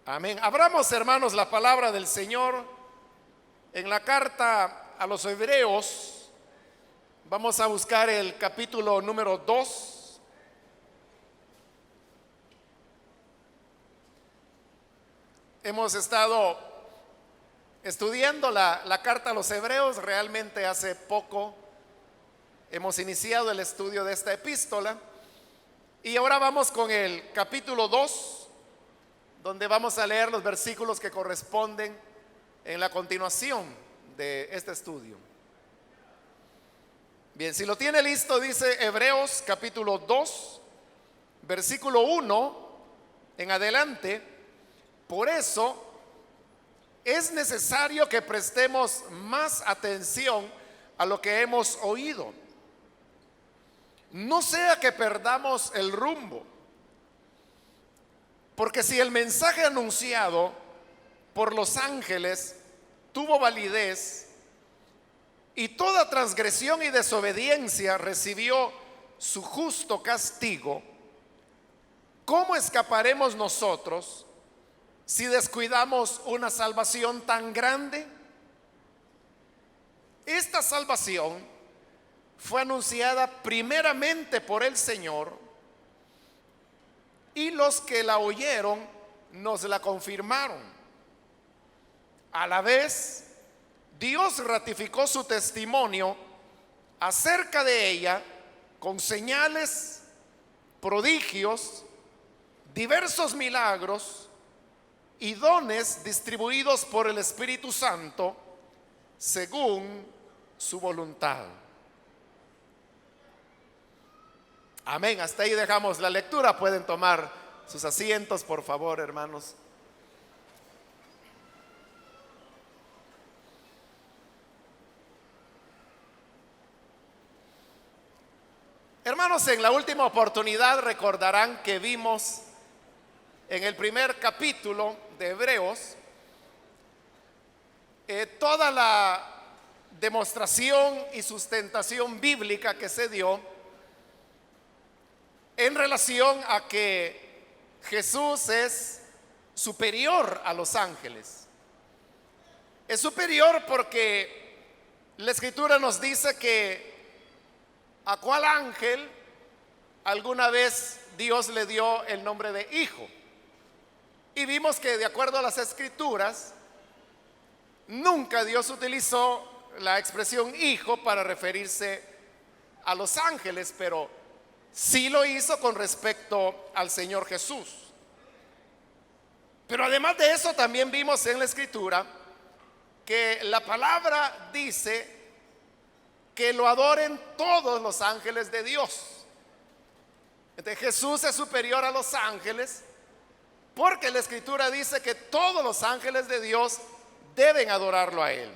Amén. Abramos, hermanos, la palabra del Señor en la carta a los Hebreos. Vamos a buscar el capítulo número 2. Hemos estado estudiando la carta a los Hebreos. Realmente hace poco hemos iniciado el estudio de esta epístola. Y ahora vamos con el capítulo 2, donde vamos a leer los versículos que corresponden en la continuación de este estudio. Bien, si lo tiene listo, dice Hebreos capítulo 2, versículo 1 en adelante. Por eso es necesario que prestemos más atención a lo que hemos oído. No sea que perdamos el rumbo. Porque si el mensaje anunciado por los ángeles tuvo validez y toda transgresión y desobediencia recibió su justo castigo, ¿cómo escaparemos nosotros si descuidamos una salvación tan grande? Esta salvación fue anunciada primeramente por el Señor, y los que la oyeron nos la confirmaron. A la vez, Dios ratificó su testimonio acerca de ella con señales, prodigios, diversos milagros y dones distribuidos por el Espíritu Santo según su voluntad. Amén. Hasta ahí dejamos la lectura. Pueden tomar sus asientos, por favor, hermanos. Hermanos, en la última oportunidad recordarán que vimos en el primer capítulo de Hebreos toda la demostración y sustentación bíblica que se dio en relación a que Jesús es superior a los ángeles. Es superior porque la Escritura nos dice que a cuál ángel alguna vez Dios le dio el nombre de hijo. Y vimos que de acuerdo a las Escrituras, nunca Dios utilizó la expresión hijo para referirse a los ángeles, pero sí lo hizo con respecto al Señor Jesús. Pero además de eso, también vimos en la Escritura que la palabra dice que lo adoren todos los ángeles de Dios. Entonces Jesús es superior a los ángeles porque la Escritura dice que todos los ángeles de Dios deben adorarlo a Él.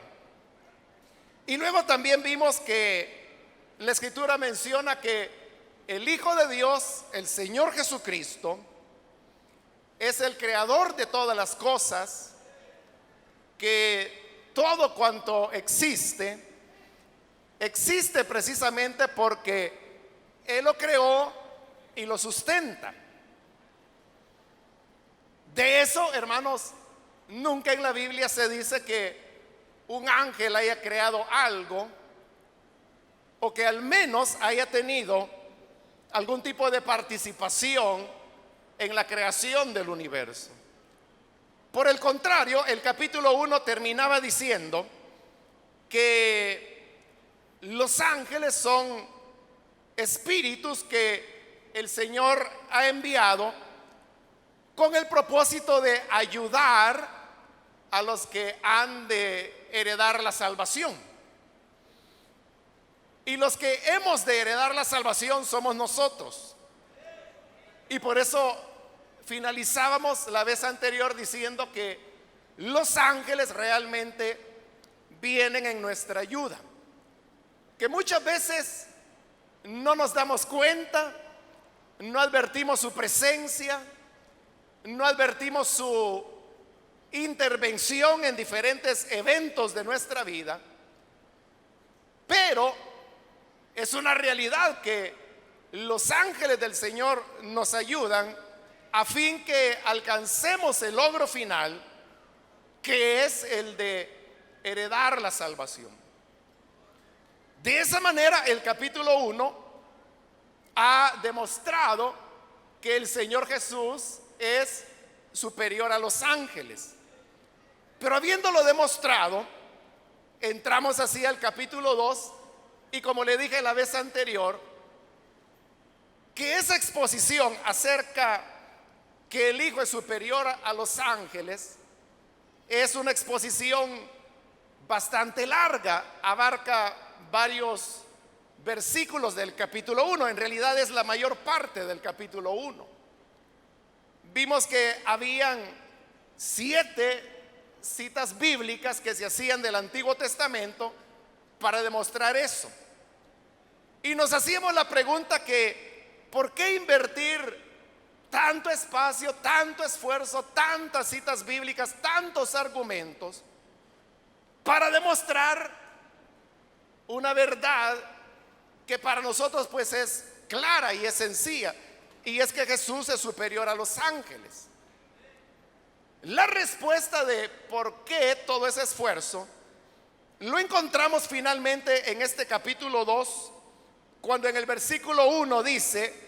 Y luego también vimos que la Escritura menciona que el Hijo de Dios, el Señor Jesucristo, es el creador de todas las cosas, que todo cuanto existe, existe precisamente porque Él lo creó y lo sustenta. De eso, hermanos, nunca en la Biblia se dice que un ángel haya creado algo o que al menos haya tenido algún tipo de participación en la creación del universo. Por el contrario, el capítulo 1 terminaba diciendo que los ángeles son espíritus que el Señor ha enviado con el propósito de ayudar a los que han de heredar la salvación. Y los que hemos de heredar la salvación somos nosotros. Y por eso finalizábamos la vez anterior diciendo que los ángeles realmente vienen en nuestra ayuda. Que muchas veces no nos damos cuenta, no advertimos su presencia, no advertimos su intervención en diferentes eventos de nuestra vida. Pero es una realidad que los ángeles del Señor nos ayudan a fin que alcancemos el logro final, que es el de heredar la salvación. De esa manera, el capítulo 1 ha demostrado que el Señor Jesús es superior a los ángeles. Pero habiéndolo demostrado, entramos así al capítulo 2 y, como le dije la vez anterior, que esa exposición acerca que el Hijo es superior a los ángeles es una exposición bastante larga, abarca varios versículos del capítulo 1, en realidad es la mayor parte del capítulo 1. Vimos que habían 7 citas bíblicas que se hacían del Antiguo Testamento para demostrar eso. Y nos hacíamos la pregunta que, ¿por qué invertir tanto espacio, tanto esfuerzo, tantas citas bíblicas, tantos argumentos para demostrar una verdad que para nosotros pues es clara y es sencilla, y es que Jesús es superior a los ángeles? La respuesta de por qué todo ese esfuerzo lo encontramos finalmente en este capítulo 2, cuando en el versículo 1 dice: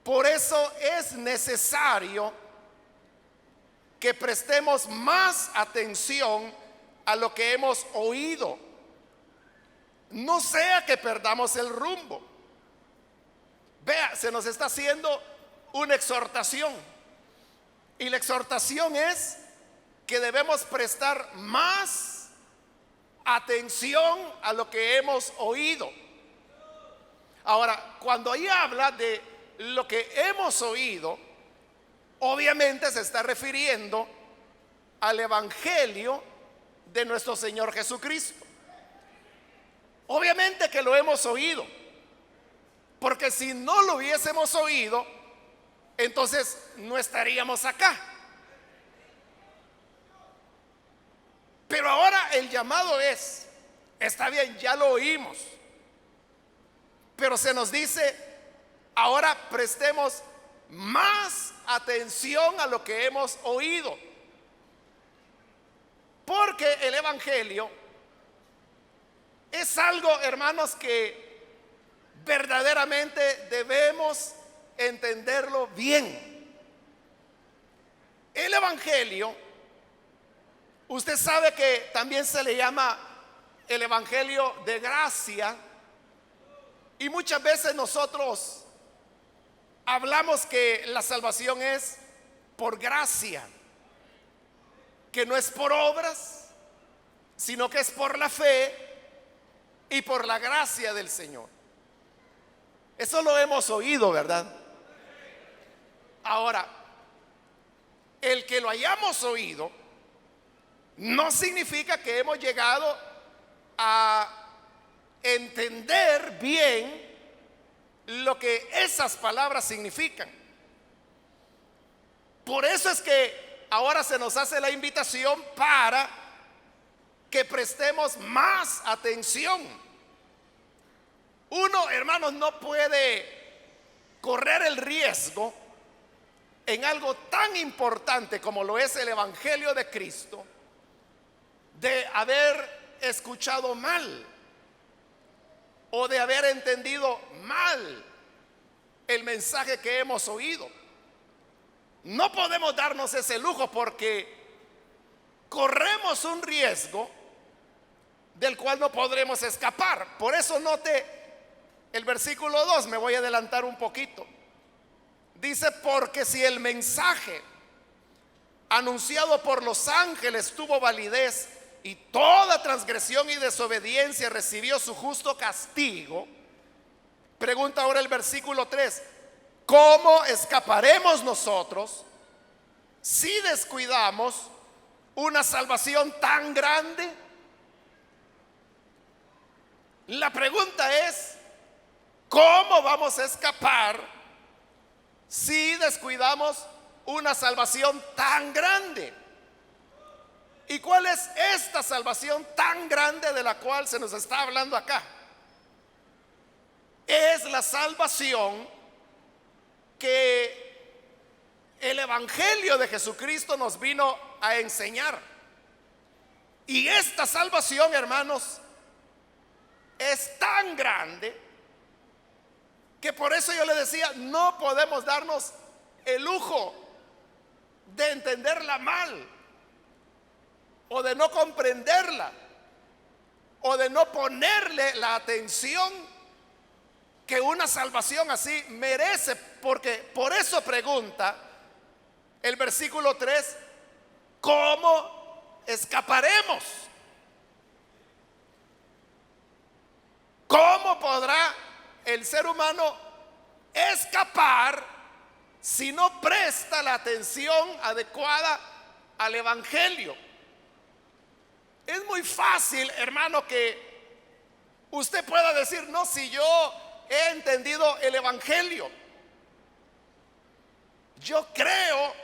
por eso es necesario que prestemos más atención a lo que hemos oído, no sea que perdamos el rumbo. Vea, se nos está haciendo una exhortación, y la exhortación es que debemos prestar más atención a lo que hemos oído. Ahora, cuando ahí habla de lo que hemos oído, obviamente se está refiriendo al evangelio de nuestro Señor Jesucristo. Obviamente que lo hemos oído, porque si no lo hubiésemos oído, entonces no estaríamos acá. Pero ahora el llamado es: está bien, ya lo oímos, pero se nos dice: ahora prestemos más atención a lo que hemos oído, porque el evangelio es algo, hermanos, que verdaderamente debemos entenderlo bien. El evangelio, usted sabe que también se le llama el evangelio de gracia, y muchas veces nosotros hablamos que la salvación es por gracia, que no es por obras, sino que es por la fe y por la gracia del Señor. Eso lo hemos oído, ¿verdad? Ahora, el que lo hayamos oído no significa que hemos llegado a entender bien lo que esas palabras significan. Por eso es que ahora se nos hace la invitación para que prestemos más atención. Uno, hermanos, no puede correr el riesgo en algo tan importante como lo es el evangelio de Cristo, de haber escuchado mal o de haber entendido mal el mensaje que hemos oído. No podemos darnos ese lujo, porque corremos un riesgo del cual no podremos escapar. Por eso note el versículo 2, me voy a adelantar un poquito. Dice: porque si el mensaje anunciado por los ángeles tuvo validez y toda transgresión y desobediencia recibió su justo castigo, pregunta ahora el versículo 3: ¿cómo escaparemos nosotros si descuidamos una salvación tan grande? La pregunta es: ¿cómo vamos a escapar si descuidamos una salvación tan grande? ¿Y cuál es esta salvación tan grande de la cual se nos está hablando acá? Es la salvación que el Evangelio de Jesucristo nos vino a enseñar. Y esta salvación, hermanos, es tan grande que por eso yo le decía, no podemos darnos el lujo de entenderla mal, o de no comprenderla, o de no ponerle la atención que una salvación así merece. Porque por eso pregunta el versículo 3, ¿cómo escaparemos? ¿Cómo podrá el ser humano escapar si no presta la atención adecuada al Evangelio? Es muy fácil, hermano, que usted pueda decir, no, si yo he entendido el Evangelio, yo creo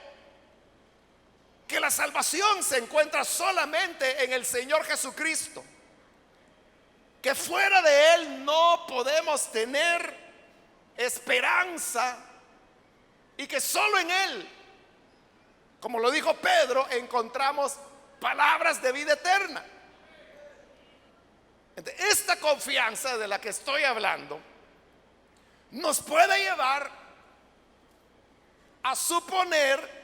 que la salvación se encuentra solamente en el Señor Jesucristo, que fuera de Él no podemos tener esperanza, y que solo en Él, como lo dijo Pedro, encontramos palabras de vida eterna. Esta confianza de la que estoy hablando nos puede llevar a suponer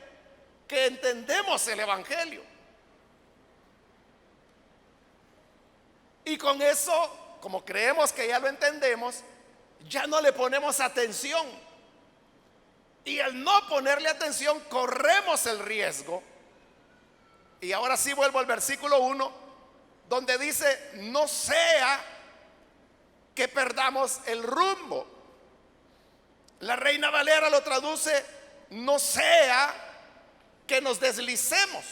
que entendemos el Evangelio, y con eso, como creemos que ya lo entendemos, ya no le ponemos atención. Y al no ponerle atención, corremos el riesgo. Y ahora sí vuelvo al versículo 1, donde dice, no sea que perdamos el rumbo. La Reina Valera lo traduce, no sea que nos deslicemos.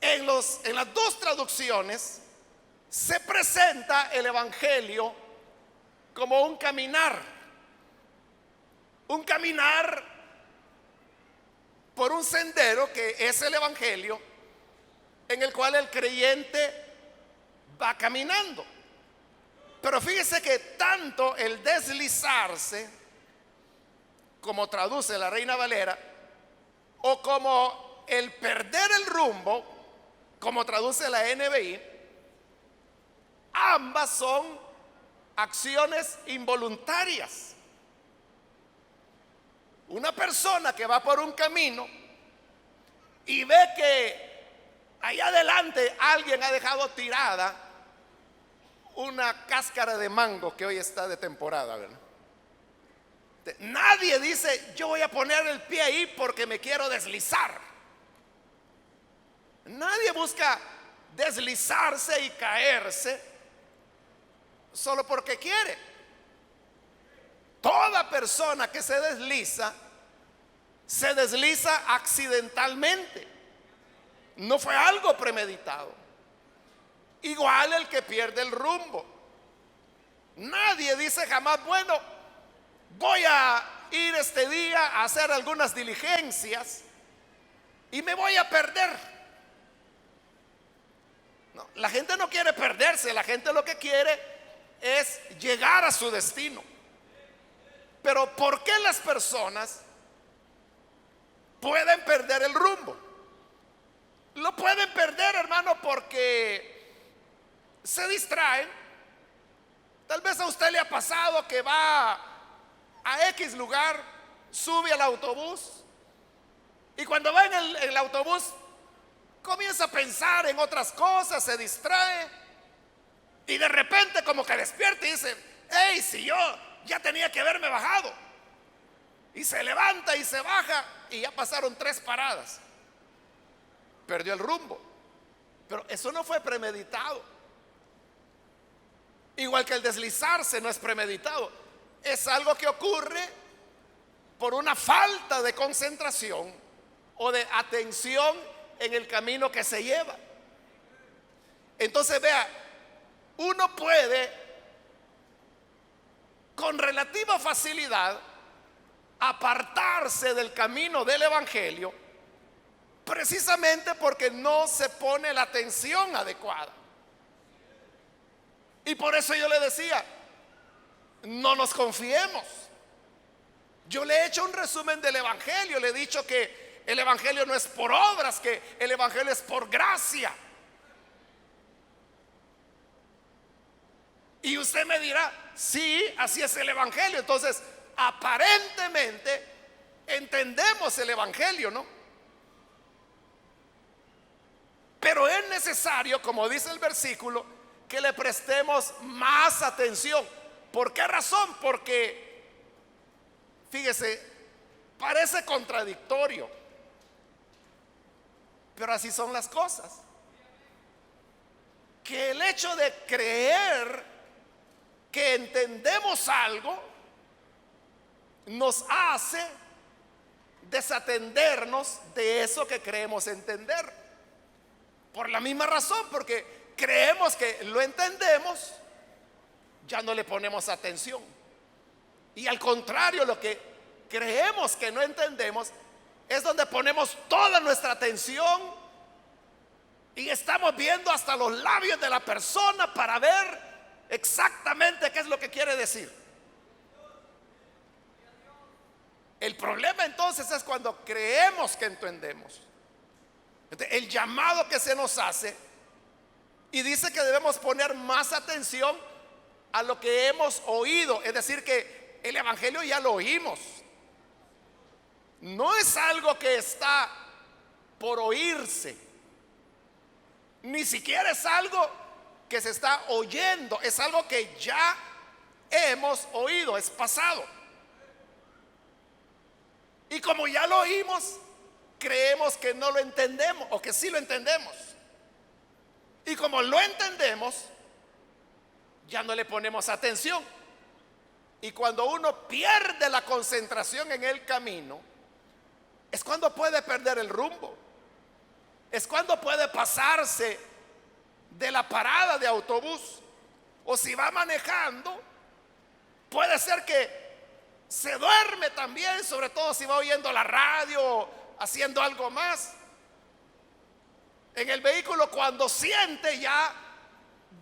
En las dos traducciones se presenta el Evangelio como un caminar por un sendero que es el Evangelio, en el cual el creyente va caminando. Pero fíjese que tanto el deslizarse, como traduce la Reina Valera, o como el perder el rumbo, como traduce la NBI, ambas son acciones involuntarias. Una persona que va por un camino y ve que allá adelante alguien ha dejado tirada una cáscara de mango que hoy está de temporada, ¿verdad? Nadie dice, yo voy a poner el pie ahí porque me quiero deslizar. Nadie busca deslizarse y caerse solo porque quiere. Toda persona que se desliza accidentalmente. No fue algo premeditado. Igual el que pierde el rumbo. Nadie dice jamás, bueno, voy a ir este día a hacer algunas diligencias y me voy a perder. No, la gente no quiere perderse, la gente lo que quiere es llegar a su destino. Pero ¿por qué las personas pueden perder el rumbo? Lo pueden perder, hermano, porque se distraen. Tal vez a usted le ha pasado que va a X lugar, sube al autobús, y cuando va en el autobús comienza a pensar en otras cosas, se distrae, y de repente como que despierta y dice, hey, si yo ya tenía que haberme bajado. Y se levanta y se baja y ya pasaron 3 paradas. Perdió el rumbo. Pero eso no fue premeditado. Igual que el deslizarse no es premeditado. Es algo que ocurre por una falta de concentración o de atención en el camino que se lleva. Entonces vea, uno puede con relativa facilidad apartarse del camino del Evangelio, precisamente porque no se pone la atención adecuada. Y por eso yo le decía, no nos confiemos Yo le he hecho un resumen del Evangelio, le he dicho que el Evangelio no es por obras, que el Evangelio es por gracia. Y usted me dirá, sí, así es el Evangelio. Entonces, aparentemente entendemos el Evangelio, ¿no? Pero es necesario, como dice el versículo, que le prestemos más atención. ¿Por qué razón? Porque, fíjese, parece contradictorio, pero así son las cosas. Que el hecho de creer que entendemos algo nos hace desatendernos de eso que creemos entender. Por la misma razón, porque creemos que lo entendemos, ya no le ponemos atención. Y al contrario, lo que creemos que no entendemos es donde ponemos toda nuestra atención y estamos viendo hasta los labios de la persona para ver exactamente qué es lo que quiere decir. El problema entonces es cuando creemos que entendemos. Entonces, el llamado que se nos hace y dice que debemos poner más atención a lo que hemos oído, es decir, que el Evangelio ya lo oímos. No es algo que está por oírse, ni siquiera es algo que se está oyendo, es algo que ya hemos oído, es pasado. Y como ya lo oímos, creemos que no lo entendemos o que sí lo entendemos. Y como lo entendemos, ya no le ponemos atención. Y cuando uno pierde la concentración en el camino, es cuando puede perder el rumbo. Es cuando puede pasarse de la parada de autobús. O si va manejando, puede ser que se duerme también, sobre todo si va oyendo la radio o haciendo algo más. En el vehículo, cuando siente, ya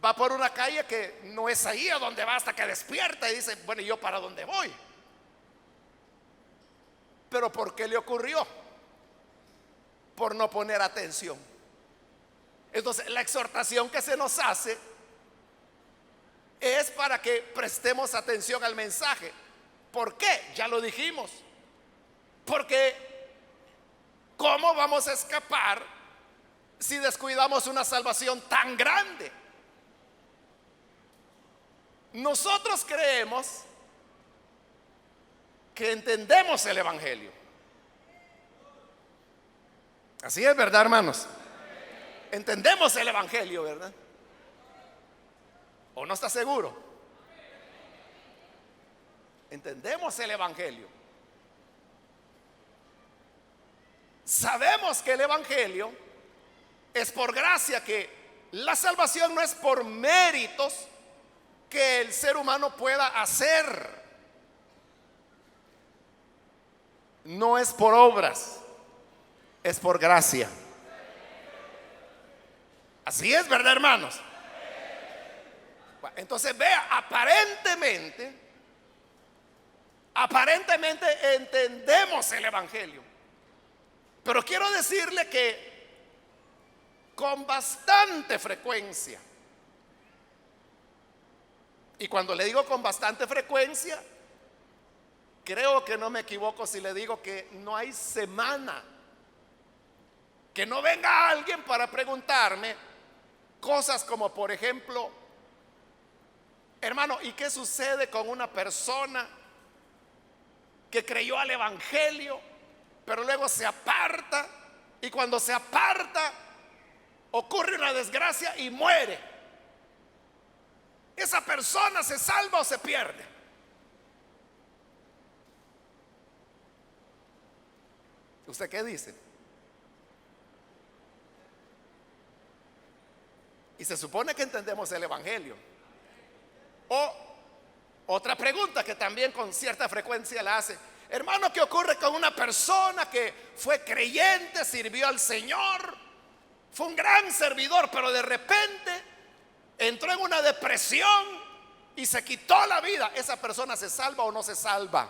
va por una calle que no es ahí a donde va, hasta que despierta y dice, bueno, ¿y yo para dónde voy? Pero ¿por qué le ocurrió? Por no poner atención. Entonces, la exhortación que se nos hace es para que prestemos atención al mensaje. ¿Por qué? Ya lo dijimos. Porque ¿cómo vamos a escapar si descuidamos una salvación tan grande? Nosotros creemos que entendemos el Evangelio. Así es, ¿verdad, hermanos? Entendemos el Evangelio, ¿verdad? ¿O no está seguro? Entendemos el Evangelio. Sabemos que el Evangelio es por gracia, que la salvación no es por méritos que el ser humano pueda hacer. No es por obras, es por gracia. Así es, ¿verdad, hermanos? Entonces vea, aparentemente entendemos el Evangelio. Pero quiero decirle que con bastante frecuencia, y cuando le digo con bastante frecuencia, creo que no me equivoco si le digo que no hay semana que no venga alguien para preguntarme cosas como, por ejemplo, hermano, ¿y qué sucede con una persona que creyó al Evangelio, pero luego se aparta, y cuando se aparta ocurre una desgracia y muere? ¿Esa persona se salva o se pierde? ¿Usted qué dice? Y se supone que entendemos el Evangelio. O otra pregunta que también con cierta frecuencia la hace: hermano, ¿qué ocurre con una persona que fue creyente, sirvió al Señor, fue un gran servidor, pero de repente entró en una depresión y se quitó la vida? ¿Esa persona se salva o no se salva?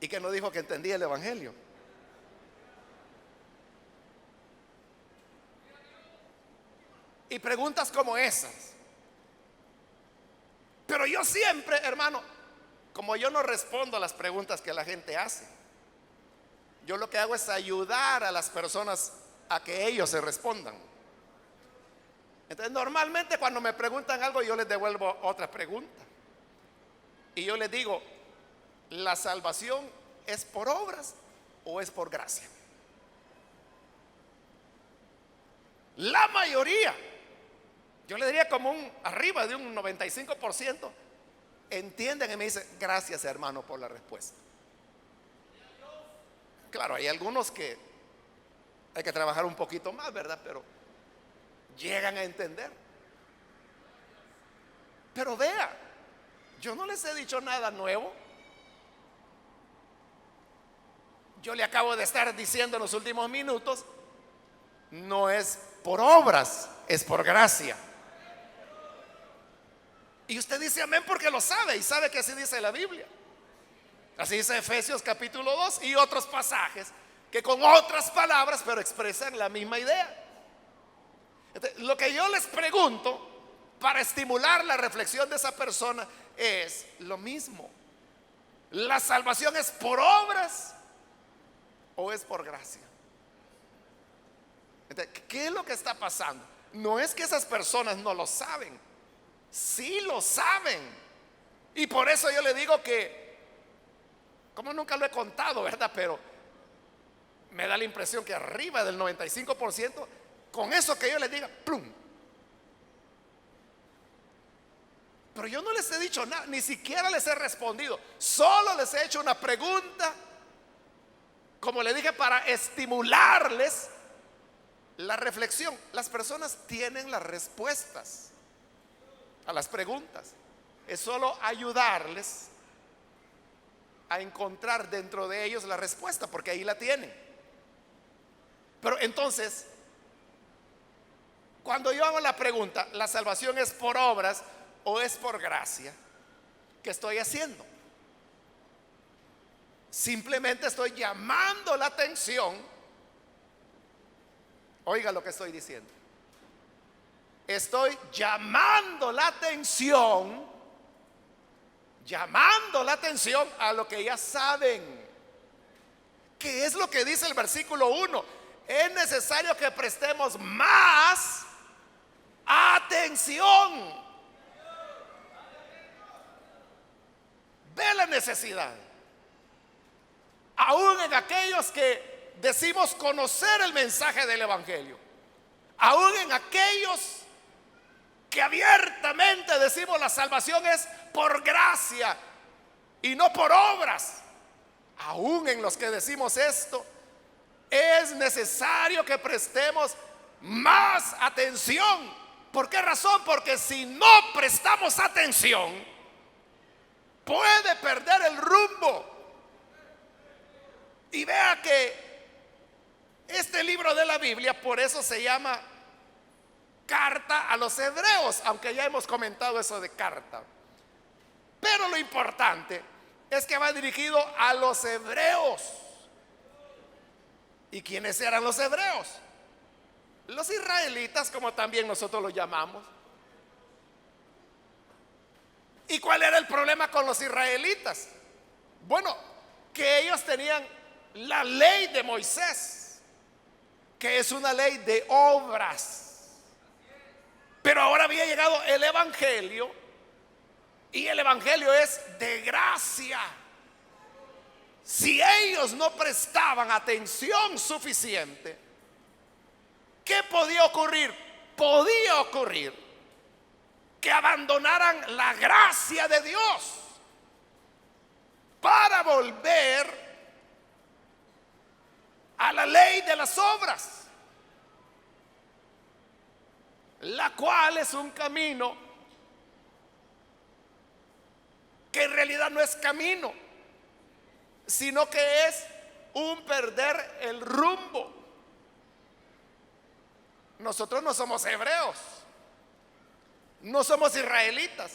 y que no dijo que entendía el evangelio. Y preguntas como esas. Pero yo siempre, hermano, como yo no respondo a las preguntas que la gente hace, yo lo que hago es ayudar a las personas a que ellos se respondan. Entonces, normalmente cuando me preguntan algo, yo les devuelvo otra pregunta. Y yo les digo, ¿la salvación es por obras o es por gracia? La mayoría, yo le diría como arriba de un 95%, entienden y me dicen, gracias hermano por la respuesta. Claro, hay algunos que hay que trabajar un poquito más, ¿verdad? Pero llegan a entender. Pero vea, yo no les he dicho nada nuevo. Yo le acabo de estar diciendo en los últimos minutos, no es por obras, es por gracia. Y usted dice amén porque lo sabe y sabe que así dice la Biblia. Así dice Efesios capítulo 2 y otros pasajes que con otras palabras pero expresan la misma idea. Entonces, lo que yo les pregunto para estimular la reflexión de esa persona es lo mismo. ¿La salvación es por obras o es por gracia? Entonces, ¿qué es lo que está pasando? No es que esas personas no lo saben, sí lo saben. Y por eso yo le digo que, como nunca lo he contado, ¿verdad? Pero me da la impresión que arriba del 95%, con eso que yo les diga, ¡plum! Pero yo no les he dicho nada, ni siquiera les he respondido. Solo les he hecho una pregunta, como le dije, para estimularles la reflexión. Las personas tienen las respuestas a las preguntas. Es solo ayudarles a encontrar dentro de ellos la respuesta, porque ahí la tienen. Pero entonces, cuando yo hago la pregunta, ¿la salvación es por obras o es por gracia? ¿Qué estoy haciendo? Simplemente estoy llamando la atención. Oiga lo que estoy diciendo. Estoy llamando la atención a lo que ya saben. ¿Qué es lo que dice el versículo 1? Es necesario que prestemos más atención. Ve la necesidad. Aún en aquellos que decimos conocer el mensaje del evangelio, aún en aquellos que abiertamente decimos la salvación es por gracia y no por obras, aún en los que decimos esto, es necesario que prestemos más atención. ¿Por qué razón? Porque si no prestamos atención, puede perder el rumbo. Y vea que este libro de la Biblia, por eso se llama carta a los hebreos, aunque ya hemos comentado eso de carta. Pero lo importante es que va dirigido a los hebreos. ¿Y quiénes eran los hebreos? Los israelitas, como también nosotros los llamamos. ¿Y cuál era el problema con los israelitas? Bueno, que ellos tenían la ley de Moisés, que es una ley de obras. Pero ahora había llegado el evangelio, y el evangelio es de gracia. Si ellos no prestaban atención suficiente, ¿qué podía ocurrir? Podía ocurrir que abandonaran la gracia de Dios para volver a la ley de las obras, la cual es un camino que en realidad no es camino, sino que es un perder el rumbo. Nosotros no somos hebreos, no somos israelitas,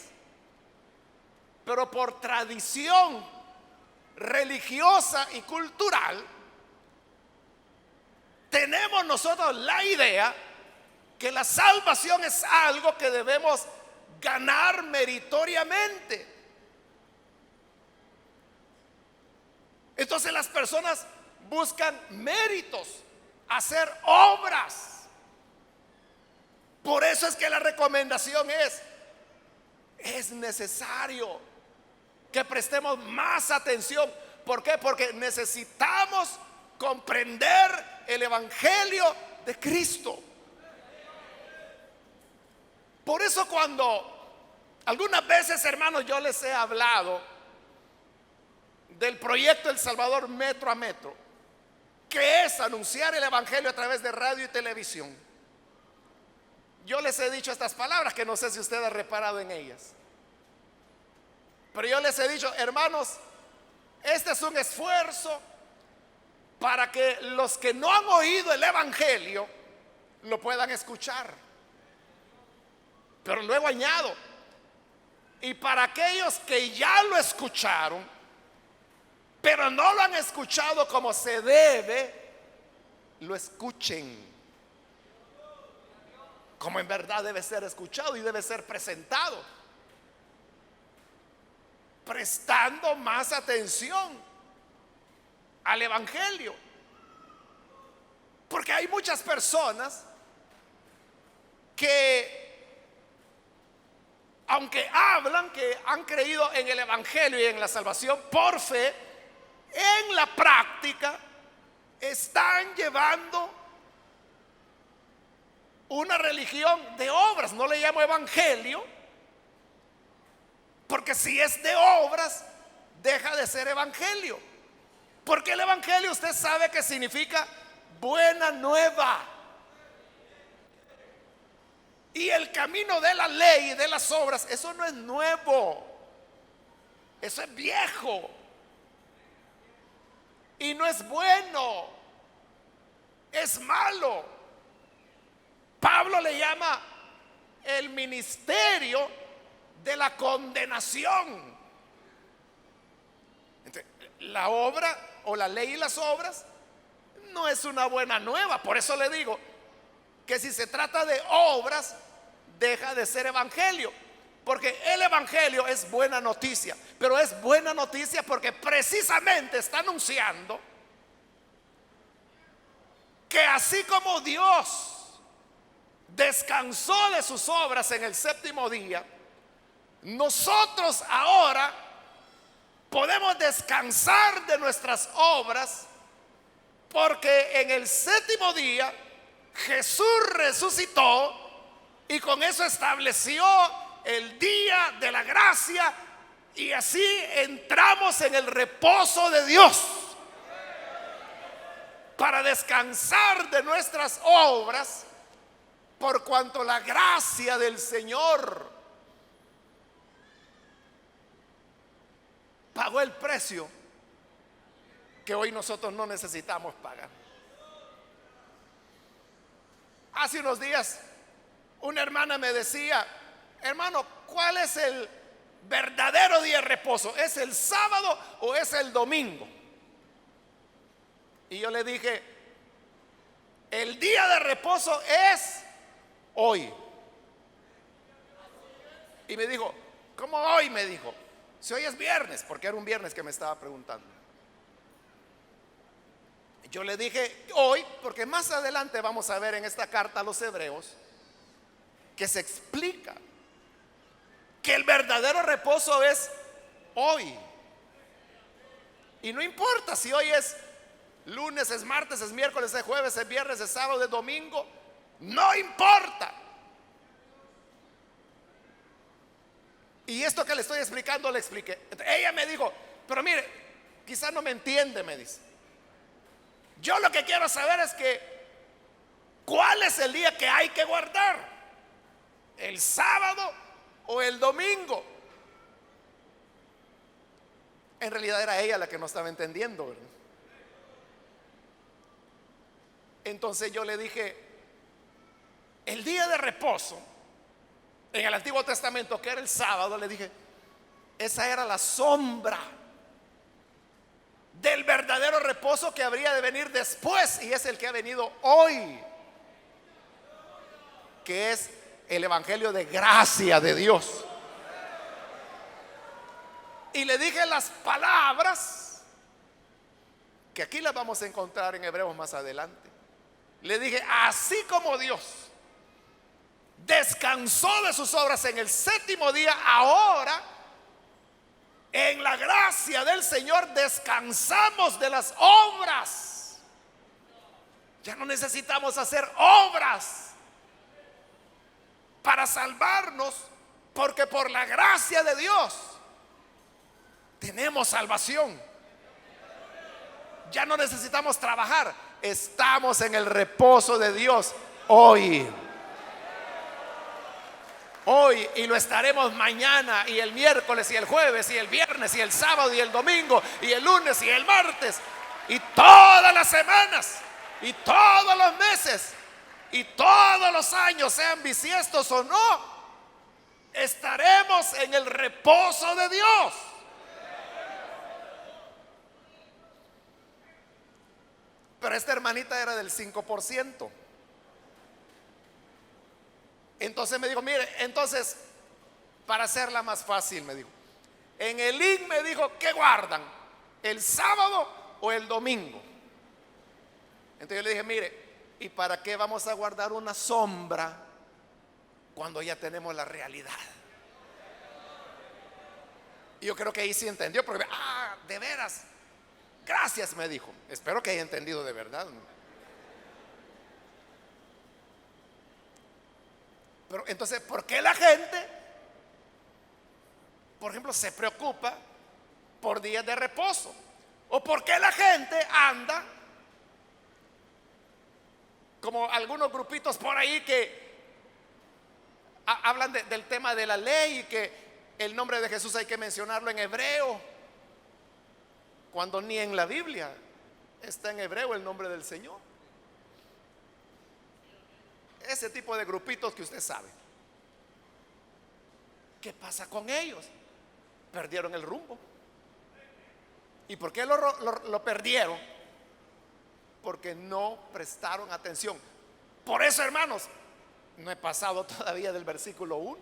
pero por tradición religiosa y cultural, tenemos nosotros la idea que la salvación es algo que debemos ganar meritoriamente. Entonces las personas buscan méritos, hacer obras. Por eso es que la recomendación es necesario que prestemos más atención. ¿Por qué? Porque necesitamos comprender el evangelio de Cristo. Por eso cuando algunas veces, hermanos, yo les he hablado del proyecto El Salvador metro a metro, que es anunciar el evangelio a través de radio y televisión, yo les he dicho estas palabras que no sé si usted ha reparado en ellas, pero yo les he dicho: hermanos, este es un esfuerzo para que los que no han oído el evangelio lo puedan escuchar. Pero luego añado: y para aquellos que ya lo escucharon, pero no lo han escuchado como se debe, lo escuchen como en verdad debe ser escuchado y debe ser presentado, prestando más atención al evangelio. Porque hay muchas personas que, aunque hablan que han creído en el evangelio y en la salvación por fe, en la práctica están llevando una religión de obras. No le llamo evangelio, porque si es de obras deja de ser evangelio. Porque el evangelio, usted sabe que significa buena nueva. Y el camino de la ley y de las obras, eso no es nuevo, eso es viejo y no es bueno, es malo. Pablo le llama el ministerio de la condenación. Entonces, la obra o la ley y las obras no es una buena nueva. Por eso le digo que si se trata de obras, deja de ser evangelio. Porque el evangelio es buena noticia, pero es buena noticia porque precisamente está anunciando que así como Dios descansó de sus obras en el séptimo día, nosotros ahora podemos descansar de nuestras obras, porque en el séptimo día Jesús resucitó y con eso estableció el día de la gracia, y así entramos en el reposo de Dios para descansar de nuestras obras, por cuanto la gracia del Señor pagó el precio que hoy nosotros no necesitamos pagar. Hace unos días una hermana me decía: hermano, ¿cuál es el verdadero día de reposo? ¿Es el sábado o es el domingo? Y yo le dije: el día de reposo es hoy. Y me dijo: ¿cómo hoy? Me dijo: si hoy es viernes, porque era un viernes que me estaba preguntando. Yo le dije hoy, porque más adelante vamos a ver en esta carta a los Hebreos que se explica que el verdadero reposo es hoy. Y no importa si hoy es lunes, es martes, es miércoles, es jueves, es viernes, es sábado, es domingo, no importa. Y esto que le estoy explicando, le expliqué. Ella me dijo: pero mire, quizás no me entiende, me dice. Yo lo que quiero saber es que ¿cuál es el día que hay que guardar? ¿El sábado o el domingo? En realidad era ella la que no estaba entendiendo, ¿verdad? Entonces yo le dije: el día de reposo en el Antiguo Testamento, que era el sábado, le dije, esa era la sombra del verdadero reposo que habría de venir después, y es el que ha venido hoy, que es el evangelio de gracia de Dios. Y le dije las palabras que aquí las vamos a encontrar en Hebreos más adelante. Le dije, así como Dios descansó de sus obras en el séptimo día, ahora en la gracia del Señor descansamos de las obras. Ya no necesitamos hacer obras para salvarnos, porque por la gracia de Dios tenemos salvación. Ya no necesitamos trabajar, estamos en el reposo de Dios hoy. Hoy, y lo estaremos mañana y el miércoles y el jueves y el viernes y el sábado y el domingo y el lunes y el martes y todas las semanas y todos los meses y todos los años, sean bisiestos o no, estaremos en el reposo de Dios. Pero esta hermanita era del 5%. Entonces me dijo, mire, entonces, para hacerla más fácil, me dijo, en el IN me dijo, ¿qué guardan? ¿El sábado o el domingo? Entonces yo le dije, mire, ¿y para qué vamos a guardar una sombra cuando ya tenemos la realidad? Y yo creo que ahí sí entendió, porque, de veras, gracias, me dijo. Espero que haya entendido de verdad. Pero entonces, ¿por qué la gente, por ejemplo, se preocupa por días de reposo? ¿O por qué la gente anda como algunos grupitos por ahí que hablan del tema de la ley y que el nombre de Jesús hay que mencionarlo en hebreo, cuando ni en la Biblia está en hebreo el nombre del Señor? Ese tipo de grupitos que usted sabe. ¿Qué pasa con ellos? Perdieron el rumbo. ¿Y por qué lo perdieron? Porque no prestaron atención. Por eso, hermanos, no he pasado todavía del versículo 1,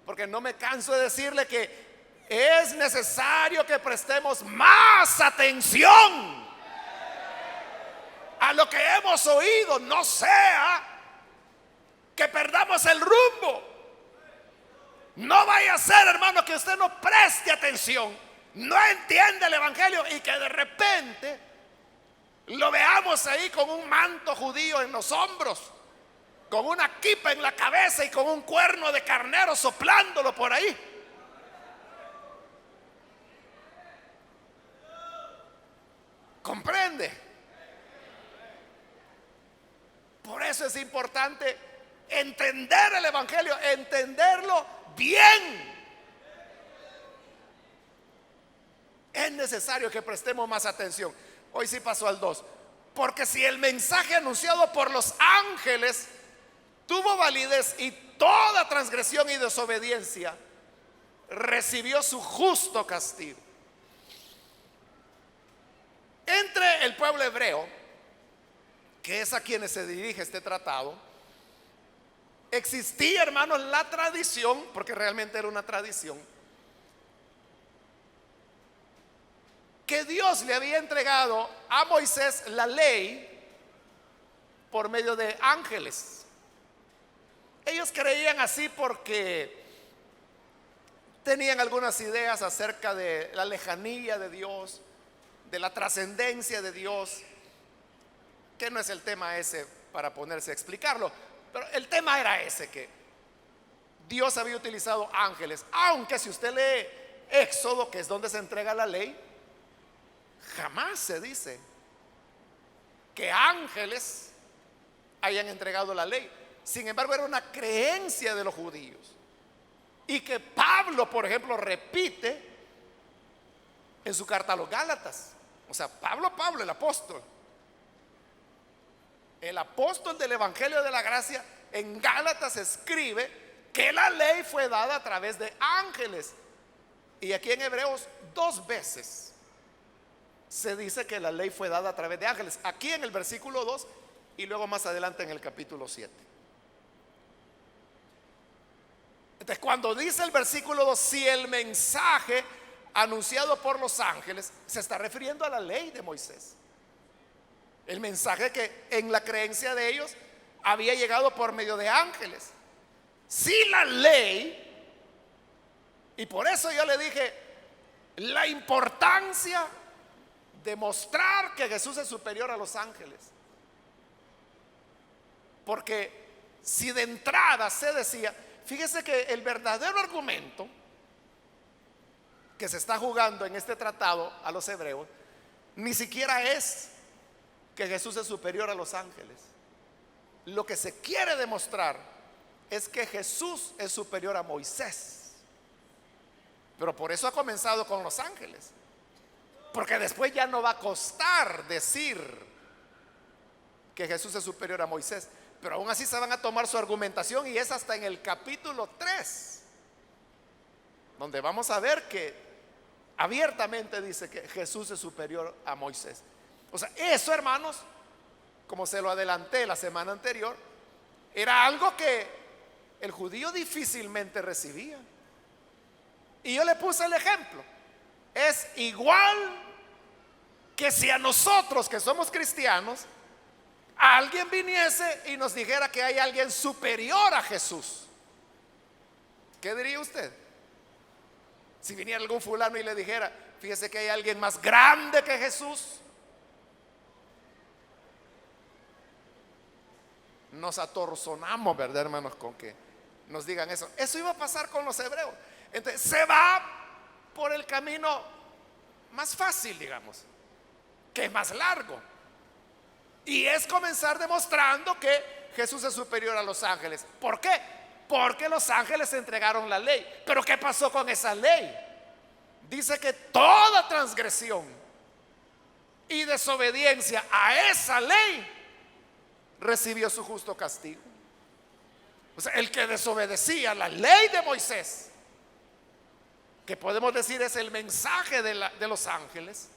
porque no me canso de decirle que es necesario que prestemos más atención a lo que hemos oído, no sea que perdamos el rumbo. No vaya a ser, hermano, que usted no preste atención, no entiende el evangelio y que de repente lo veamos ahí con un manto judío en los hombros, con una kipa en la cabeza y con un cuerno de carnero soplándolo por ahí. ¿Comprende? Por eso es importante entender el evangelio, entenderlo bien. Es necesario que prestemos más atención. Hoy sí pasó al 2. Porque si el mensaje anunciado por los ángeles tuvo validez y toda transgresión y desobediencia recibió su justo castigo, entre el pueblo hebreo, que es a quienes se dirige este tratado, existía, hermanos, la tradición, porque realmente era una tradición, que Dios le había entregado a Moisés la ley por medio de ángeles. Ellos creían así porque tenían algunas ideas acerca de la lejanía de Dios, de la trascendencia de Dios, que no es el tema ese para ponerse a explicarlo, pero el tema era ese, que Dios había utilizado ángeles, aunque si usted lee Éxodo, que es donde se entrega la ley, jamás se dice que ángeles hayan entregado la ley. Sin embargo, era una creencia de los judíos, y que Pablo, por ejemplo, repite en su carta a los Gálatas. O sea, Pablo, el apóstol del evangelio de la gracia, en Gálatas escribe que la ley fue dada a través de ángeles. Y aquí en Hebreos 2 veces se dice que la ley fue dada a través de ángeles. Aquí en el versículo 2 y luego más adelante en el capítulo 7. Entonces, cuando dice el versículo 2, si el mensaje anunciado por los ángeles, se está refiriendo a la ley de Moisés. El mensaje que en la creencia de ellos había llegado por medio de ángeles. Si la ley, y por eso yo le dije la importancia de mostrar que Jesús es superior a los ángeles. Porque si de entrada se decía, fíjese que el verdadero argumento que se está jugando en este tratado a los hebreos ni siquiera es que Jesús es superior a los ángeles. Lo que se quiere demostrar es que Jesús es superior a Moisés. Pero por eso ha comenzado con los ángeles, porque después ya no va a costar decir que Jesús es superior a Moisés. Pero aún así se van a tomar su argumentación, y es hasta en el capítulo 3 donde vamos a ver que abiertamente dice que Jesús es superior a Moisés. O sea, eso, hermanos, como se lo adelanté la semana anterior, era algo que el judío difícilmente recibía. Y yo le puse el ejemplo. Es igual que si a nosotros que somos cristianos alguien viniese y nos dijera que hay alguien superior a Jesús. ¿Qué diría usted? Si viniera algún fulano y le dijera, fíjese que hay alguien más grande que Jesús. Nos atorzonamos, ¿verdad, hermanos? Con que nos digan eso. Eso iba a pasar con los hebreos. Entonces se va por el camino más fácil, digamos, que es más largo, y es comenzar demostrando que Jesús es superior a los ángeles. ¿Por qué? Porque los ángeles entregaron la ley. Pero ¿qué pasó con esa ley? Dice que toda transgresión y desobediencia a esa ley recibió su justo castigo. O sea, el que desobedecía la ley de Moisés, que podemos decir es el mensaje de los ángeles,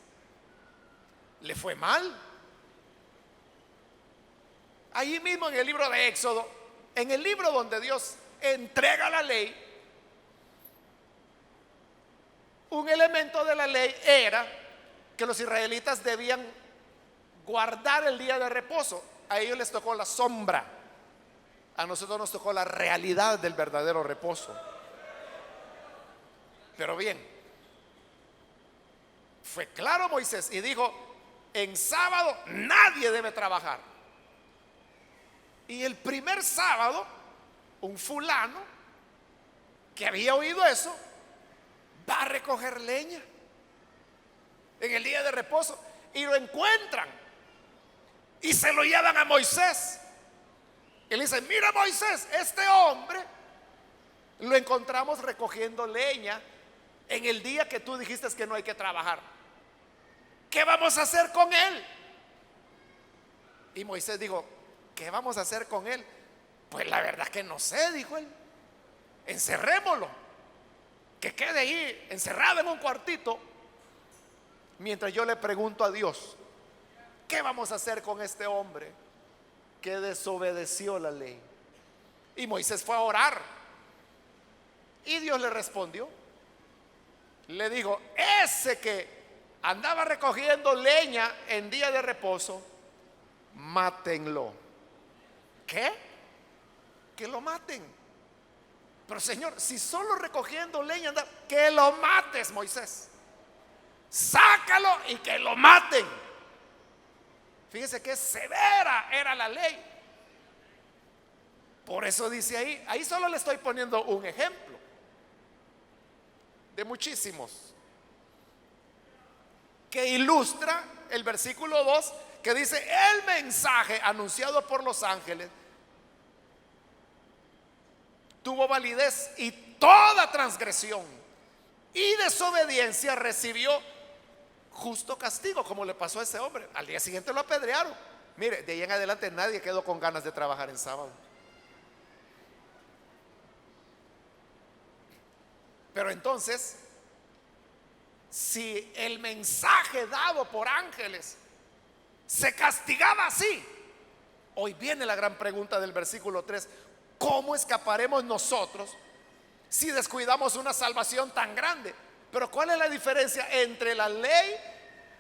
le fue mal. Ahí mismo en el libro de Éxodo, en el libro donde Dios entrega la ley, un elemento de la ley era que los israelitas debían guardar el día de reposo. A ellos les tocó la sombra, a nosotros nos tocó la realidad del verdadero reposo. Pero bien, fue claro Moisés y dijo, en sábado nadie debe trabajar. Y el primer sábado, un fulano que había oído eso va a recoger leña en el día de reposo, y lo encuentran y se lo llevan a Moisés. Él dice, mira Moisés, este hombre lo encontramos recogiendo leña en el día que tú dijiste que no hay que trabajar. ¿Qué vamos a hacer con él? Y Moisés dijo, ¿qué vamos a hacer con él? Pues la verdad que no sé, dijo él. Encerrémoslo, que quede ahí encerrado en un cuartito, mientras yo le pregunto a Dios, ¿qué vamos a hacer con este hombre que desobedeció la ley? Y Moisés fue a orar, y Dios le respondió. Le dijo, ese que andaba recogiendo leña en día de reposo, mátenlo. ¿Qué? Que lo maten. Pero Señor, si solo recogiendo leña anda, que lo mates, Moisés. Sácalo y que lo maten. Fíjese qué severa era la ley. Por eso dice ahí solo le estoy poniendo un ejemplo de muchísimos que ilustra el versículo 2, que dice, el mensaje anunciado por los ángeles tuvo validez, y toda transgresión y desobediencia recibió justo castigo, como le pasó a ese hombre. Al día siguiente lo apedrearon. Mire, de ahí en adelante nadie quedó con ganas de trabajar en sábado. Pero entonces, si el mensaje dado por ángeles se castigaba así, hoy viene la gran pregunta del versículo 3: ¿cómo escaparemos nosotros si descuidamos una salvación tan grande? Pero ¿cuál es la diferencia entre la ley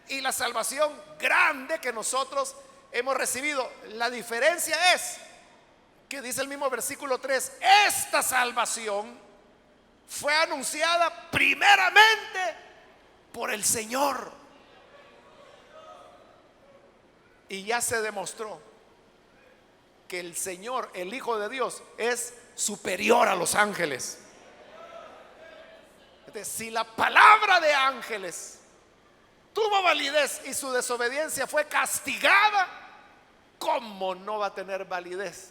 y la salvación grande que nosotros hemos recibido? La diferencia es que dice el mismo versículo 3: esta salvación fue anunciada primeramente por el Señor. Y ya se demostró que el Señor, el Hijo de Dios, es superior a los ángeles. Entonces, si la palabra de ángeles tuvo validez y su desobediencia fue castigada, ¿cómo no va a tener validez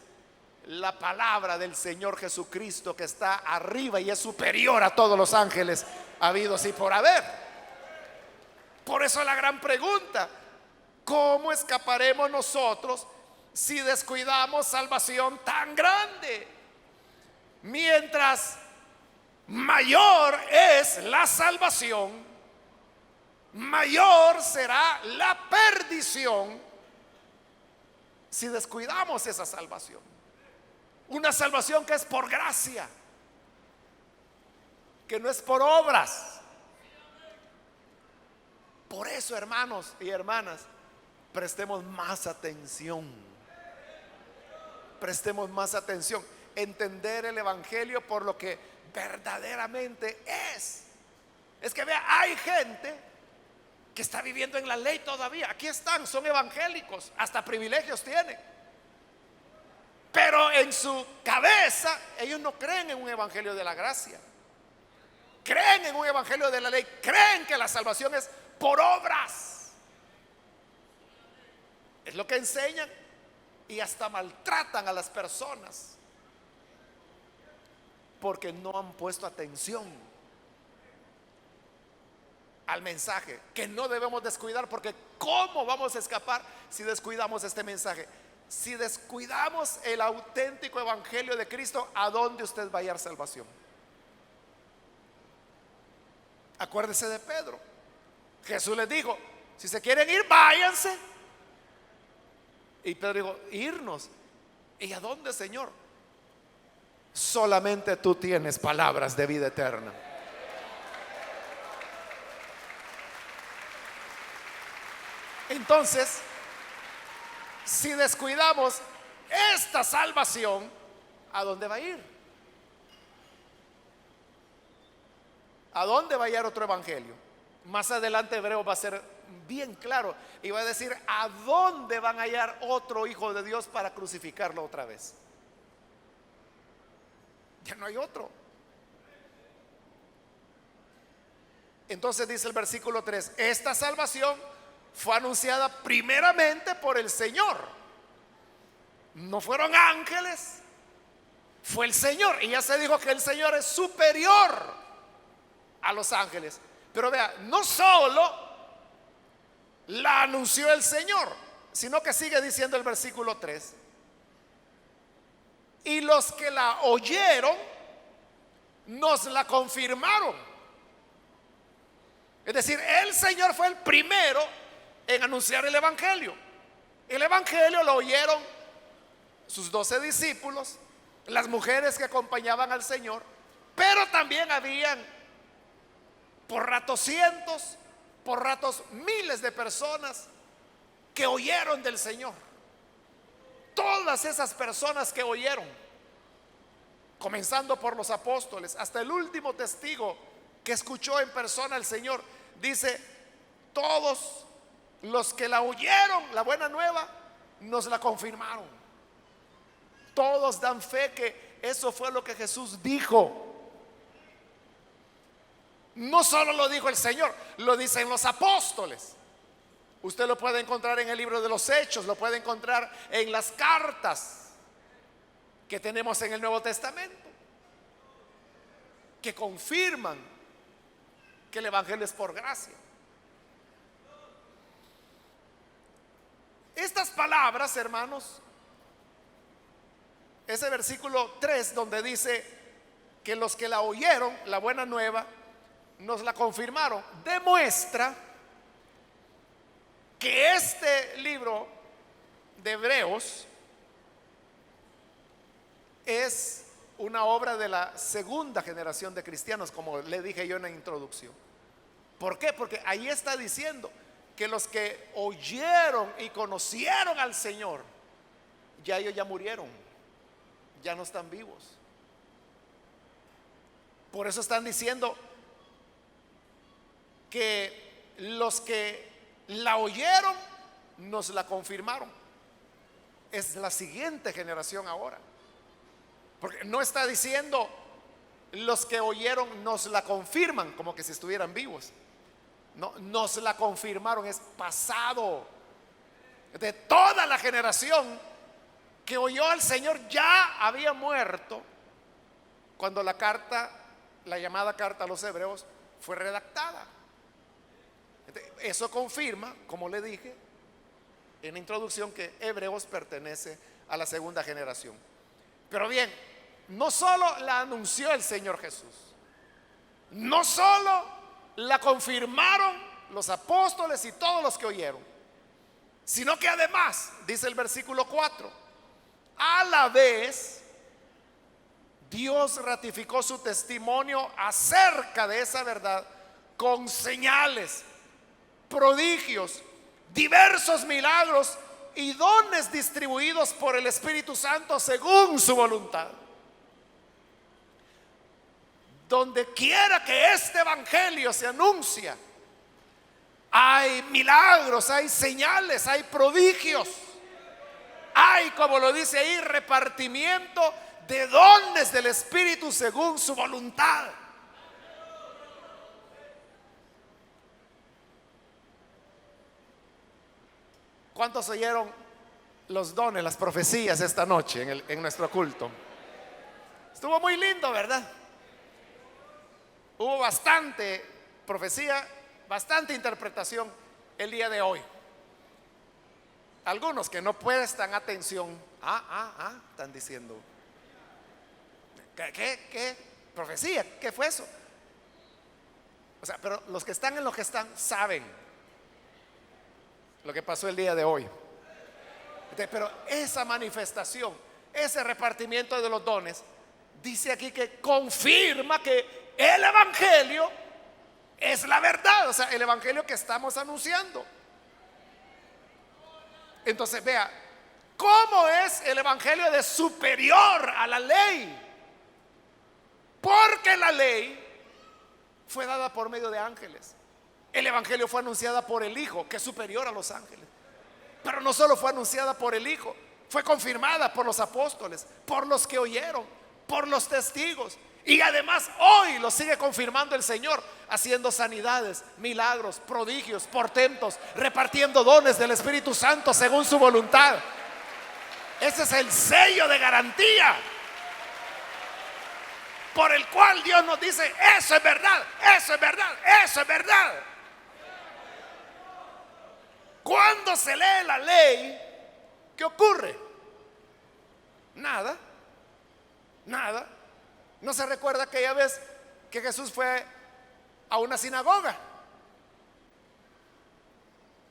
la palabra del Señor Jesucristo, que está arriba y es superior a todos los ángeles habidos y por haber? Por eso la gran pregunta: ¿cómo escaparemos nosotros si descuidamos salvación tan grande? Mientras mayor es la salvación, mayor será la perdición si descuidamos esa salvación. Una salvación que es por gracia, que no es por obras. Por eso, hermanos y hermanas, prestemos más atención. Prestemos más atención. Entender el evangelio por lo que verdaderamente es. Es que vea, hay gente que está viviendo en la ley todavía. Aquí están, son evangélicos, hasta privilegios tienen. Pero en su cabeza ellos no creen en un evangelio de la gracia. Creen en un evangelio de la ley. Creen que la salvación es por obras. Es lo que enseñan, y hasta maltratan a las personas porque no han puesto atención al mensaje, que no debemos descuidar. Porque ¿cómo vamos a escapar si descuidamos este mensaje? Si descuidamos el auténtico evangelio de Cristo, ¿a dónde usted va a hallar salvación? Acuérdese de Pedro. Jesús les dijo: si se quieren ir, váyanse. Y Pedro dijo: irnos. ¿Y a dónde, Señor? Solamente tú tienes palabras de vida eterna. Entonces, si descuidamos esta salvación, ¿a dónde va a ir? ¿A dónde va a hallar otro evangelio? Más adelante Hebreo va a ser bien claro y va a decir a dónde van a hallar otro hijo de Dios para crucificarlo otra vez. Ya no hay otro. Entonces dice el versículo 3: esta salvación fue anunciada primeramente por el Señor. No fueron ángeles, fue el Señor. Y ya se dijo que el Señor es superior a los ángeles. Pero vea, no solo la anunció el Señor, sino que sigue diciendo el versículo 3: y los que la oyeron nos la confirmaron. Es decir, el Señor fue el primero en anunciar el evangelio. El evangelio lo oyeron sus 12 discípulos, las mujeres que acompañaban al Señor, pero también habían por ratos cientos, por ratos miles de personas que oyeron del Señor. Todas esas personas que oyeron, comenzando por los apóstoles hasta el último testigo que escuchó en persona al Señor, dice: todos los que la oyeron, la buena nueva, nos la confirmaron. Todos dan fe que eso fue lo que Jesús dijo. No solo lo dijo el Señor, lo dicen los apóstoles. Usted lo puede encontrar en el libro de los Hechos, lo puede encontrar en las cartas que tenemos en el Nuevo Testamento, que confirman que el evangelio es por gracia. Estas palabras, hermanos, ese versículo 3 donde dice que los que la oyeron, la buena nueva, nos la confirmaron, demuestra que este libro de Hebreos es una obra de la segunda generación de cristianos, como le dije yo en la introducción. ¿Por qué? Porque ahí está diciendo que los que oyeron y conocieron al Señor, ya ellos ya murieron, ya no están vivos. Por eso están diciendo que los que la oyeron nos la confirmaron. Es la siguiente generación ahora. Porque no está diciendo los que oyeron nos la confirman, como que si estuvieran vivos. No, nos la confirmaron, es pasado. De toda la generación que oyó al Señor ya había muerto cuando la carta, la llamada carta a los hebreos, fue redactada. Eso confirma, como le dije en la introducción, que Hebreos pertenece a la segunda generación. Pero bien, no solo la anunció el Señor Jesús, no solo la confirmaron los apóstoles y todos los que oyeron, sino que además, dice el versículo 4, a la vez Dios ratificó su testimonio acerca de esa verdad con señales, prodigios, diversos milagros y dones distribuidos por el Espíritu Santo según su voluntad. Donde quiera que este evangelio se anuncia, hay milagros, hay señales, hay prodigios, hay, como lo dice ahí, repartimiento de dones del Espíritu según su voluntad. ¿Cuántos oyeron los dones, las profecías esta noche en nuestro culto? Estuvo muy lindo, ¿verdad? Hubo bastante profecía, bastante interpretación el día de hoy. Algunos que no prestan atención, están diciendo, ¿qué profecía? ¿Qué fue eso? O sea, pero los que están en lo que están saben lo que pasó el día de hoy. Pero esa manifestación, ese repartimiento de los dones, dice aquí que confirma que el evangelio es la verdad, o sea, el evangelio que estamos anunciando. Entonces vea, ¿cómo es el evangelio de superior a la ley? Porque la ley fue dada por medio de ángeles. El evangelio fue anunciada por el Hijo, que es superior a los ángeles. Pero no solo fue anunciada por el Hijo, fue confirmada por los apóstoles, por los que oyeron, por los testigos. Y además hoy lo sigue confirmando el Señor, haciendo sanidades, milagros, prodigios, portentos, repartiendo dones del Espíritu Santo según su voluntad. Ese es el sello de garantía por el cual Dios nos dice: eso es verdad, eso es verdad, eso es verdad. Cuando se lee la ley, ¿qué ocurre? Nada, nada. ¿No se recuerda aquella vez que Jesús fue a una sinagoga?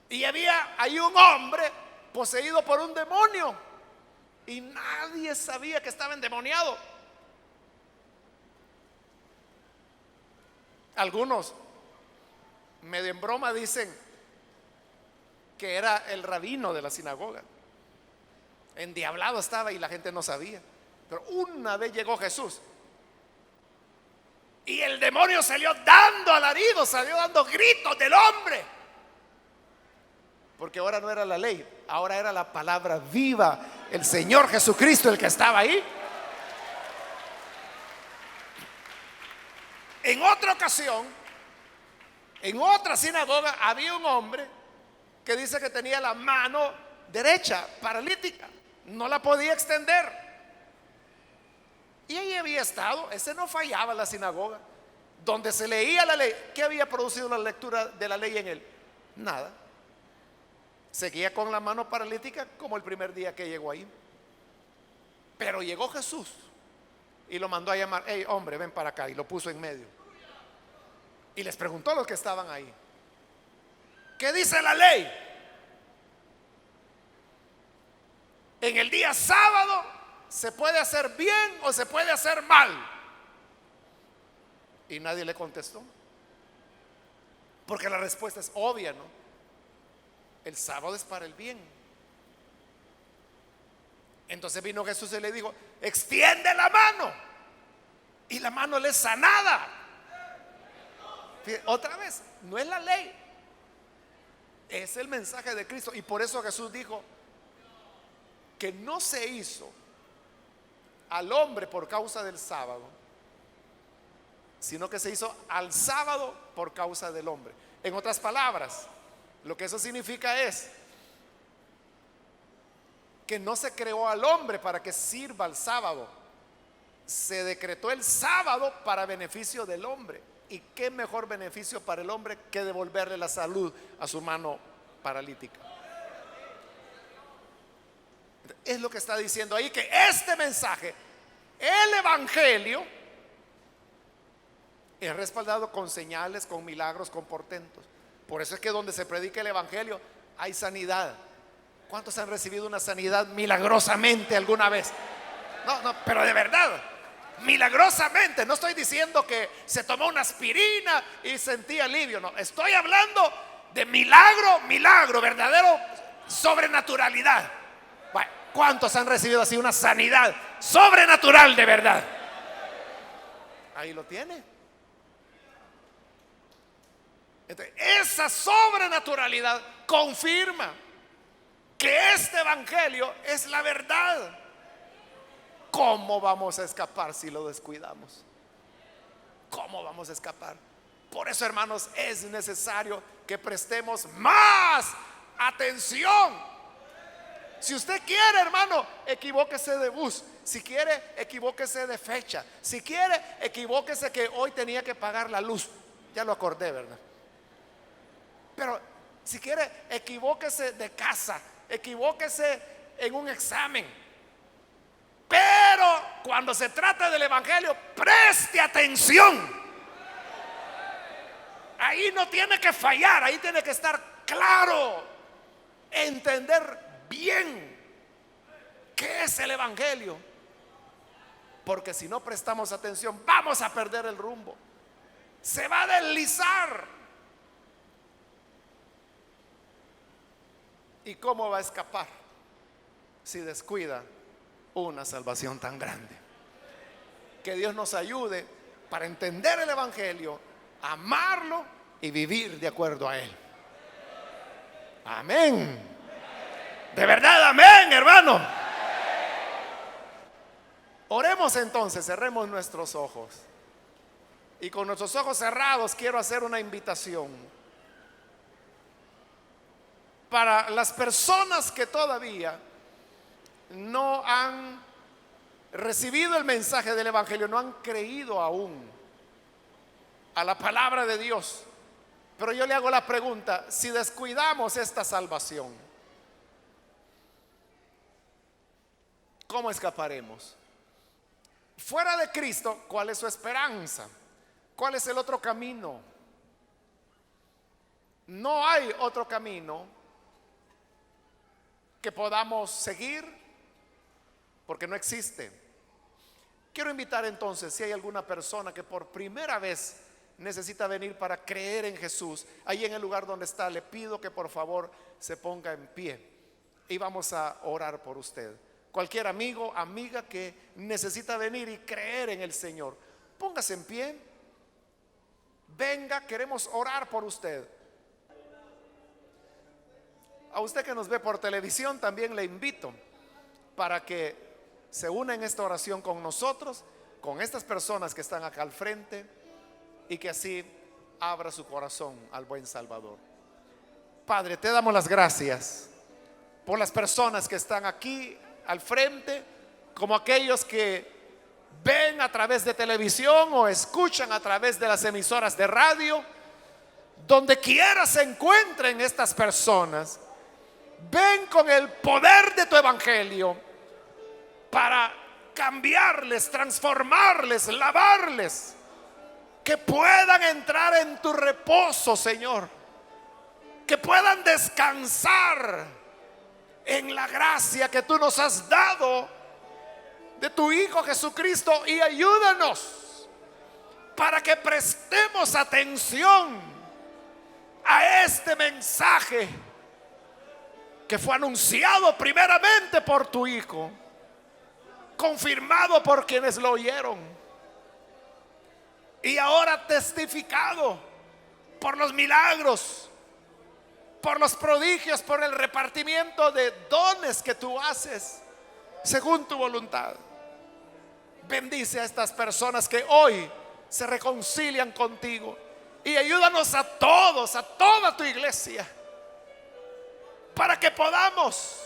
Y había ahí un hombre poseído por un demonio y nadie sabía que estaba endemoniado. Algunos, medio en broma, dicen que era el rabino de la sinagoga. Endiablado estaba y la gente no sabía. Pero una vez llegó Jesús y el demonio salió dando alaridos, salió dando gritos del hombre. Porque ahora no era la ley, ahora era la palabra viva, el Señor Jesucristo el que estaba ahí. En otra ocasión, en otra sinagoga, había un hombre que dice que tenía la mano derecha paralítica, no la podía extender. Y ahí había estado, ese no fallaba en la sinagoga, donde se leía la ley. ¿Qué había producido la lectura de la ley en él? Nada. Seguía con la mano paralítica como el primer día que llegó ahí. Pero llegó Jesús y lo mandó a llamar: hey, hombre, ven para acá. Y lo puso en medio. Y les preguntó a los que estaban ahí: ¿qué dice la ley? En el día sábado, ¿se puede hacer bien o se puede hacer mal? Y nadie le contestó, porque la respuesta es obvia, ¿no? El sábado es para el bien. Entonces vino Jesús y le dijo: extiende la mano. Y la mano le es sanada. Otra vez, no es la ley, es el mensaje de Cristo. Y por eso Jesús dijo que no se hizo al hombre por causa del sábado, sino que se hizo al sábado por causa del hombre. En otras palabras, lo que eso significa es que no se creó al hombre para que sirva al sábado. Se decretó el sábado para beneficio del hombre. ¿Y qué mejor beneficio para el hombre que devolverle la salud a su mano paralítica? Es lo que está diciendo ahí, que este mensaje, el evangelio, es respaldado con señales, con milagros, con portentos. Por eso es que donde se predica el evangelio hay sanidad. ¿Cuántos han recibido una sanidad milagrosamente alguna vez? No, pero de verdad, milagrosamente. No estoy diciendo que se tomó una aspirina y sentía alivio. No, estoy hablando de milagro, verdadero, sobrenaturalidad. Bueno, ¿cuántos han recibido así una sanidad sobrenatural de verdad? Ahí lo tiene. Entonces, esa sobrenaturalidad confirma que este evangelio es la verdad. ¿Cómo vamos a escapar si lo descuidamos? ¿Cómo vamos a escapar? Por eso, hermanos, es necesario que prestemos más atención. Si usted quiere, hermano, equivóquese de bus. Si quiere, equivóquese de fecha. Si quiere, equivóquese que hoy tenía que pagar la luz. Ya lo acordé, ¿verdad? Pero si quiere, equivóquese de casa, equivóquese en un examen. Pero cuando se trata del evangelio, preste atención. Ahí no tiene que fallar, ahí tiene que estar claro, entender bien qué es el evangelio. Porque si no prestamos atención, vamos a perder el rumbo. Se va a deslizar. ¿Y cómo va a escapar si descuida una salvación tan grande? Que Dios nos ayude para entender el evangelio, amarlo y vivir de acuerdo a él. Amén. De verdad, amén, hermano. Oremos entonces, cerremos nuestros ojos. Y con nuestros ojos cerrados quiero hacer una invitación para las personas que todavía no han recibido el mensaje del evangelio, no han creído aún a la palabra de Dios. Pero yo le hago la pregunta: si descuidamos esta salvación, ¿cómo escaparemos? Fuera de Cristo, ¿cuál es su esperanza? ¿Cuál es el otro camino? No hay otro camino que podamos seguir, porque no existe. Quiero invitar entonces, si hay alguna persona que por primera vez necesita venir para creer en Jesús, ahí en el lugar donde está, le pido que por favor se ponga en pie y vamos a orar por usted. Cualquier amigo, amiga que necesita venir y creer en el Señor, póngase en pie, venga, queremos orar por usted. A usted que nos ve por televisión también le invito para que se una en esta oración con nosotros, con estas personas que están acá al frente, y que así abra su corazón al buen Salvador. Padre, te damos las gracias por las personas que están aquí al frente, como aquellos que ven a través de televisión o escuchan a través de las emisoras de radio. Donde quiera se encuentren estas personas, ven con el poder de tu evangelio para cambiarles, transformarles, lavarles que puedan entrar en tu reposo, Señor, que puedan descansar en la gracia que tú nos has dado de tu Hijo Jesucristo, y ayúdanos para que prestemos atención a este mensaje que fue anunciado primeramente por tu Hijo, confirmado por quienes lo oyeron y ahora testificado por los milagros, por los prodigios, por el repartimiento de dones que tú haces según tu voluntad. Bendice a estas personas que hoy se reconcilian contigo, y ayúdanos a todos, a toda tu iglesia, para que podamos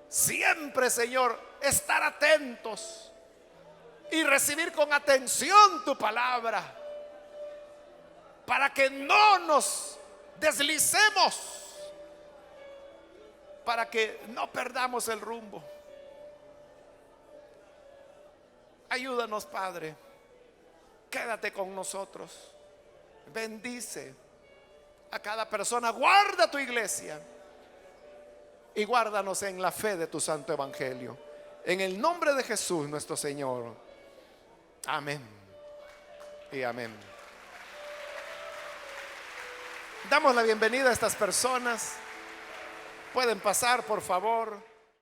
siempre, Señor, estar atentos y recibir con atención tu palabra, para que no nos deslicemos, para que no perdamos el rumbo. Ayúdanos, Padre. Quédate con nosotros. Bendice a cada persona. Guarda tu iglesia y guárdanos en la fe de tu santo evangelio. En el nombre de Jesús nuestro Señor. Amén y amén. Damos la bienvenida a estas personas. Pueden pasar, por favor.